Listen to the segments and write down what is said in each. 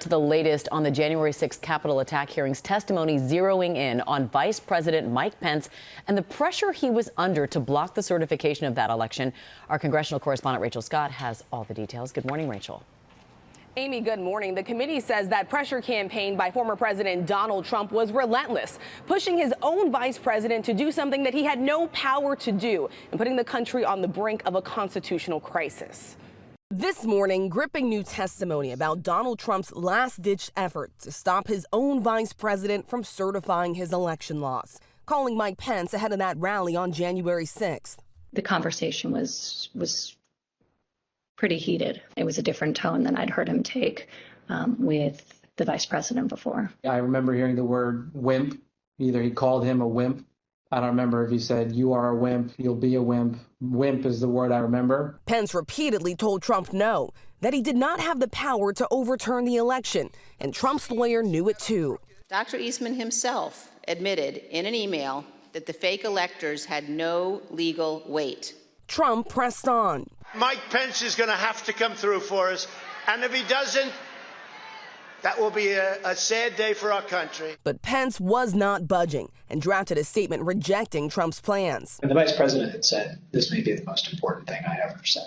To the latest on the January 6th Capitol attack hearings, testimony zeroing in on Vice President Mike Pence and the pressure he was under to block the certification of that election. Our congressional correspondent Rachel Scott has all the details. Good morning, Rachel. Amy, good morning. The committee says that pressure campaign by former President Donald Trump was relentless, pushing his own vice president to do something that he had no power to do and putting the country on the brink of a constitutional crisis. This morning, gripping new testimony about Donald Trump's last-ditch effort to stop his own vice president from certifying his election loss, calling Mike Pence ahead of that rally on January 6th. The conversation was pretty heated. It was a different tone than I'd heard him take with the vice president before. I remember hearing the word wimp. Either he called him a wimp. I don't remember if he said, "You are a wimp, you'll be a wimp." Wimp is the word I remember. Pence repeatedly told Trump no, that he did not have the power to overturn the election, and Trump's lawyer knew it too. Dr. Eastman himself admitted in an email that the fake electors had no legal weight. Trump pressed on. Mike Pence is going to have to come through for us, and if he doesn't, that will be a sad day for our country. But Pence was not budging and drafted a statement rejecting Trump's plans. And the vice president had said, "This may be the most important thing I ever say."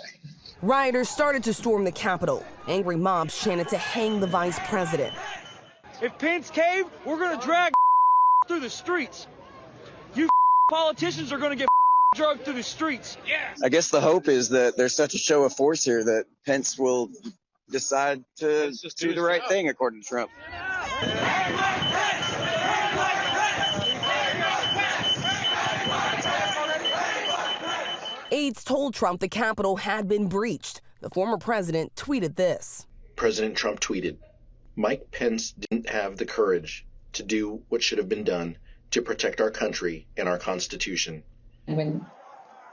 Rioters started to storm the Capitol. Angry mobs chanted to hang the vice president. If Pence caved, we're going to drag through the streets. You politicians are going to get drugged through the streets. Yes. I guess the hope is that there's such a show of force here that Pence will decide to do the right thing, according to Trump. Aides told Trump the Capitol had been breached. The former president tweeted this. President Trump tweeted, "Mike Pence didn't have the courage to do what should have been done to protect our country and our Constitution." And when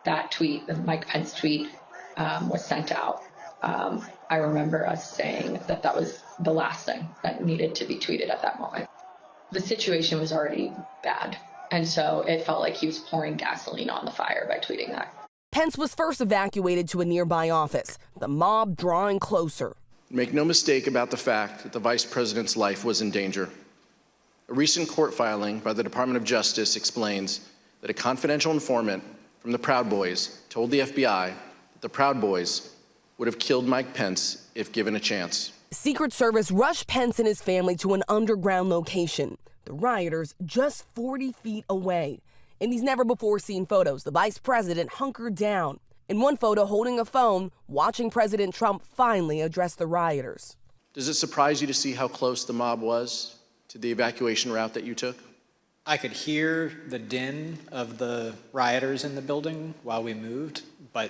that tweet, the Mike Pence tweet, was sent out, I remember us saying that that was the last thing that needed to be tweeted at that moment. The situation was already bad, and so it felt like he was pouring gasoline on the fire by tweeting that. Pence was first evacuated to a nearby office, the mob drawing closer. Make no mistake about the fact that the vice president's life was in danger. A recent court filing by the Department of Justice explains that a confidential informant from the Proud Boys told the FBI that the Proud Boys would have killed Mike Pence if given a chance. Secret Service rushed Pence and his family to an underground location. The rioters just 40 feet away. In these never-before-seen photos, the vice president hunkered down. In one photo, holding a phone, watching President Trump finally address the rioters. Does it surprise you to see how close the mob was to the evacuation route that you took? I could hear the din of the rioters in the building while we moved, but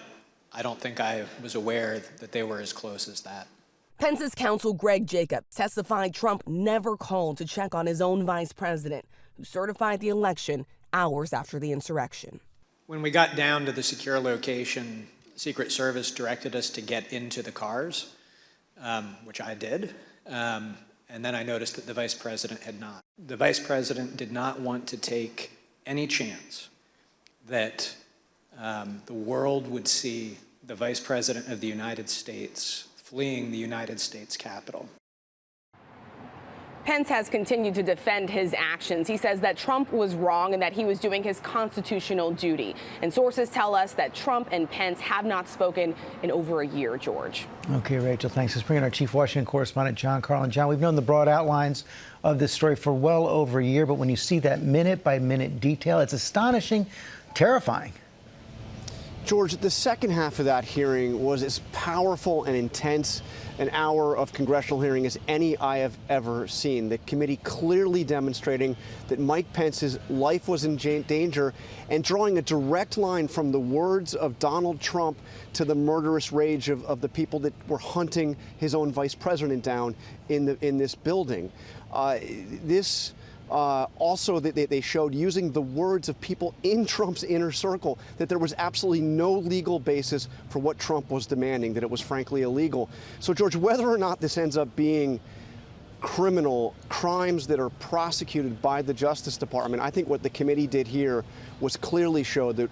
I don't think I was aware that they were as close as that. Pence's counsel, Greg Jacobs, testified Trump never called to check on his own vice president, who certified the election hours after the insurrection. When we got down to the secure location, Secret Service directed us to get into the cars, which I did. And then I noticed that the vice president had not. The vice president did not want to take any chance that the world would see the vice president of the United States fleeing the United States Capitol. Pence has continued to defend his actions. He says that Trump was wrong and that he was doing his constitutional duty. And sources tell us that Trump and Pence have not spoken in over a year, George. Okay, Rachel, thanks. Let's bring in our chief Washington correspondent, John Carlin. John, we've known the broad outlines of this story for well over a year, but when you see that minute-by-minute detail, it's astonishing, terrifying. George, the second half of that hearing was as powerful and intense an hour of congressional hearing as any I have ever seen. The committee clearly demonstrating that Mike Pence's life was in danger and drawing a direct line from the words of Donald Trump to the murderous rage of the people that were hunting his own vice president down in this building. Also, they showed, using the words of people in Trump's inner circle, that there was absolutely no legal basis for what Trump was demanding, that it was frankly illegal. So, George, whether or not this ends up being crimes that are prosecuted by the Justice Department, I think what the committee did here was clearly show that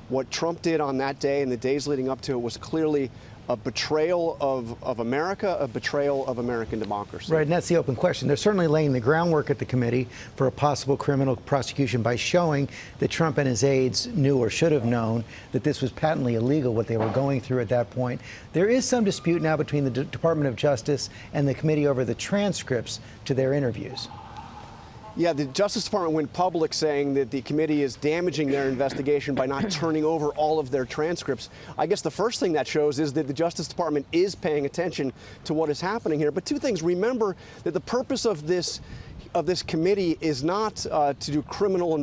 what Trump did on that day and the days leading up to it was clearly a betrayal of America, a betrayal of American democracy. Right, and that's the open question. They're certainly laying the groundwork at the committee for a possible criminal prosecution by showing that Trump and his aides knew or should have known that this was patently illegal, what they were going through at that point. There is some dispute now between the Department of Justice and the committee over the transcripts to their interviews. Yeah, the Justice Department went public saying that the committee is damaging their investigation by not turning over all of their transcripts. I guess the first thing that shows is that the Justice Department is paying attention to what is happening here. But two things. Remember that the purpose of this committee is not to do criminal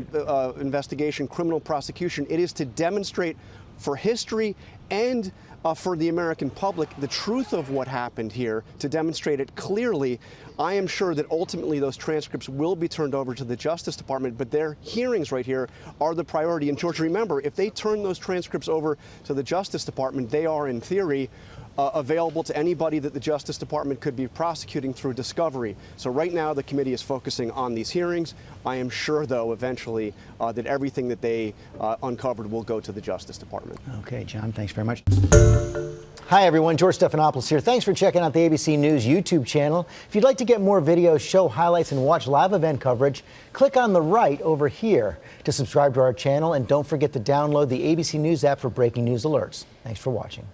investigation, criminal prosecution. It is to demonstrate for history and for the American public the truth of what happened here, to demonstrate it clearly. I am sure that ultimately those transcripts will be turned over to the Justice Department, but their hearings right here are the priority. And George, remember, if they turn those transcripts over to the Justice Department, they are in theory available to anybody that the Justice Department could be prosecuting through discovery. So right now the committee is focusing on these hearings. I am sure, though, eventually that everything that they uncovered will go to the Justice Department. Okay, John, thanks very much. Hi, everyone. George Stephanopoulos here. Thanks for checking out the ABC News YouTube channel. If you'd like to get more videos, show highlights, and watch live event coverage, click on the right over here to subscribe to our channel. And don't forget to download the ABC News app for breaking news alerts. Thanks for watching.